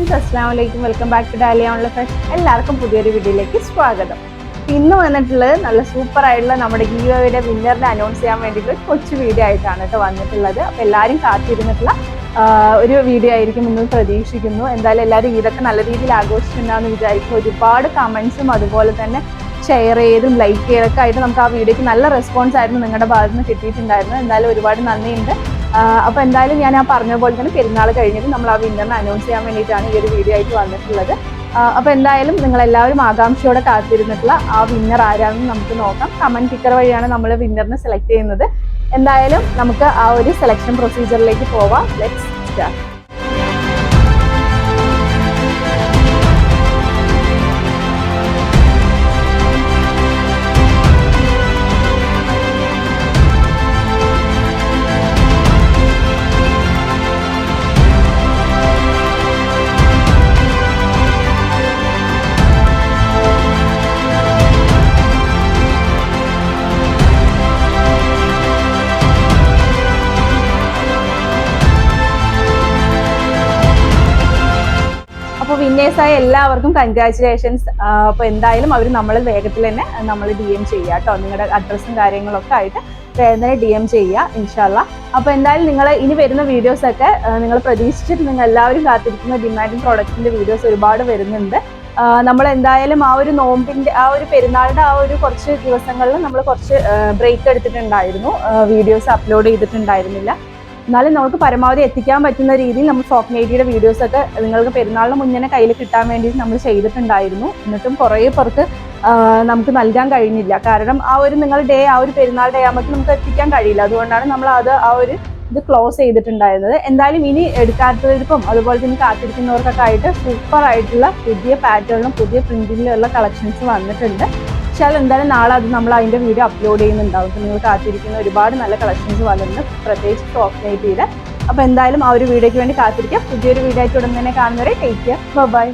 Friends, അസ്സലാമു അലൈക്കും. Welcome back to Daliya online friends. എല്ലാവർക്കും പുതിയൊരു വീഡിയോയിലേക്ക് സ്വാഗതം. ഇന്ന് വന്നിട്ടുള്ളത് നല്ല സൂപ്പർ ആയിട്ടുള്ള നമ്മുടെ ഗീവയുടെ വിന്നറിനെ അനൗൺസ് ചെയ്യാൻ വേണ്ടിയിട്ട് ഒരു കൊച്ചു വീഡിയോ ആയിട്ടാണ് കേട്ടോ വന്നിട്ടുള്ളത്. അപ്പോൾ എല്ലാവരും കാത്തിരുന്നിട്ടുള്ള ഒരു വീഡിയോ ആയിരിക്കും ഇന്ന് പ്രതീക്ഷിക്കുന്നു. എന്തായാലും എല്ലാവരും ഇതൊക്കെ നല്ല രീതിയിൽ ആഘോഷിച്ചിട്ടുണ്ടാകുമെന്ന് വിചാരിക്കും. ഒരുപാട് കമൻസും അതുപോലെ തന്നെ ഷെയർ ചെയ്തും ലൈക്ക് ചെയ്തൊക്കെ ആയിട്ട് നമുക്ക് ആ വീഡിയോയ്ക്ക് നല്ല റെസ്പോൺസ് ആയിരുന്നു നിങ്ങളുടെ ഭാഗത്ത് നിന്ന് കിട്ടിയിട്ടുണ്ടായിരുന്നു. എന്തായാലും ഒരുപാട് നന്ദിയുണ്ട്. അപ്പോൾ എന്തായാലും ഞാൻ ആ പറഞ്ഞ പോലെ തന്നെ പെരുന്നാൾ കഴിഞ്ഞിട്ട് നമ്മൾ ആ വിന്നറിനെ അനൗൺസ് ചെയ്യാൻ വേണ്ടിയിട്ടാണ് ഈ ഒരു വീഡിയോ ആയിട്ട് വന്നിട്ടുള്ളത്. അപ്പോൾ എന്തായാലും നിങ്ങളെല്ലാവരും ആകാംക്ഷയോടെ കാത്തിരുന്നിട്ടുള്ള ആ വിന്നർ ആരാണെന്ന് നമുക്ക് നോക്കാം. കമൻറ്റ് പിക്കർ വഴിയാണ് നമ്മൾ വിന്നറിനെ സെലക്ട് ചെയ്യുന്നത്. എന്തായാലും നമുക്ക് ആ ഒരു സെലക്ഷൻ പ്രൊസീജിയറിലേക്ക് പോവാം. Let's start. അപ്പോൾ വിന്നേഴ്സായ എല്ലാവർക്കും കൺഗ്രാറ്റുലേഷൻസ്. അപ്പോൾ എന്തായാലും അവർ നമ്മൾ വേഗത്തിൽ തന്നെ നമ്മൾ DM ചെയ്യുക കേട്ടോ. നിങ്ങളുടെ അഡ്രസ്സും കാര്യങ്ങളൊക്കെ ആയിട്ട് വേഗം തന്നെ DM ചെയ്യുക ഇൻഷാല്ലാ. അപ്പോൾ എന്തായാലും നിങ്ങൾ ഇനി വരുന്ന വീഡിയോസൊക്കെ നിങ്ങൾ പ്രതീക്ഷിച്ചിട്ട് നിങ്ങൾ എല്ലാവരും കാത്തിരിക്കുന്ന ഡിമാൻഡിങ് പ്രോഡക്റ്റിൻ്റെ വീഡിയോസ് ഒരുപാട് വരുന്നുണ്ട്. നമ്മൾ എന്തായാലും ആ ഒരു നോമ്പിൻ്റെ ആ ഒരു പെരുന്നാളിൻ്റെ ആ ഒരു കുറച്ച് ദിവസങ്ങളിൽ നമ്മൾ കുറച്ച് ബ്രേക്ക് എടുത്തിട്ടുണ്ടായിരുന്നു. വീഡിയോസ് അപ്ലോഡ് ചെയ്തിട്ടുണ്ടായിരുന്നില്ല. എന്നാലും നമുക്ക് പരമാവധി എത്തിക്കാൻ പറ്റുന്ന രീതിയിൽ നമ്മൾ സോഫ്റ്റ് നൈറ്റിയുടെ വീഡിയോസൊക്കെ നിങ്ങൾക്ക് പെരുന്നാളിന് മുന്നേ കയ്യിൽ കിട്ടാൻ വേണ്ടിയിട്ട് നമ്മൾ ചെയ്തിട്ടുണ്ടായിരുന്നു. എന്നിട്ടും കുറേ പേർക്ക് നമുക്ക് നൽകാൻ കഴിഞ്ഞില്ല. കാരണം ആ ഒരു ആ ഒരു പെരുന്നാൾ ഡേ ആകുമ്പോൾ നമുക്ക് എത്തിക്കാൻ കഴിയില്ല. അതുകൊണ്ടാണ് നമ്മൾ ആ ഒരു ഇത് ക്ലോസ് ചെയ്തിട്ടുണ്ടായിരുന്നത്. എന്തായാലും ഇനി എടുക്കാത്തവർക്കും അതുപോലെ തന്നെ കാത്തിരിക്കുന്നവർക്കൊക്കെ ആയിട്ട് സൂപ്പർ ആയിട്ടുള്ള പുതിയ പാറ്റേണിലും പുതിയ പ്രിന്റിലുള്ള കളക്ഷൻസ് വന്നിട്ടുണ്ട്. പക്ഷേ എന്തായാലും നാളെ അത് നമ്മൾ അതിൻ്റെ വീഡിയോ അപ്ലോഡ് ചെയ്യുന്നുണ്ടാവും. അപ്പോൾ നിങ്ങൾ കാത്തിരിക്കുന്ന ഒരുപാട് നല്ല കളക്ഷൻസ് വന്നിട്ടുണ്ട്, പ്രത്യേകിച്ച് സോഫ്റ്റ് നൈറ്റിയുടെ. അപ്പോൾ എന്തായാലും ആ ഒരു വീഡിയോയ്ക്ക് വേണ്ടി കാത്തിരിക്കുക. പുതിയൊരു വീഡിയോ ആയിട്ട് ഉടൻ തന്നെ കാണുന്നവരെ ടേക്ക് കെയർ. ബൈ.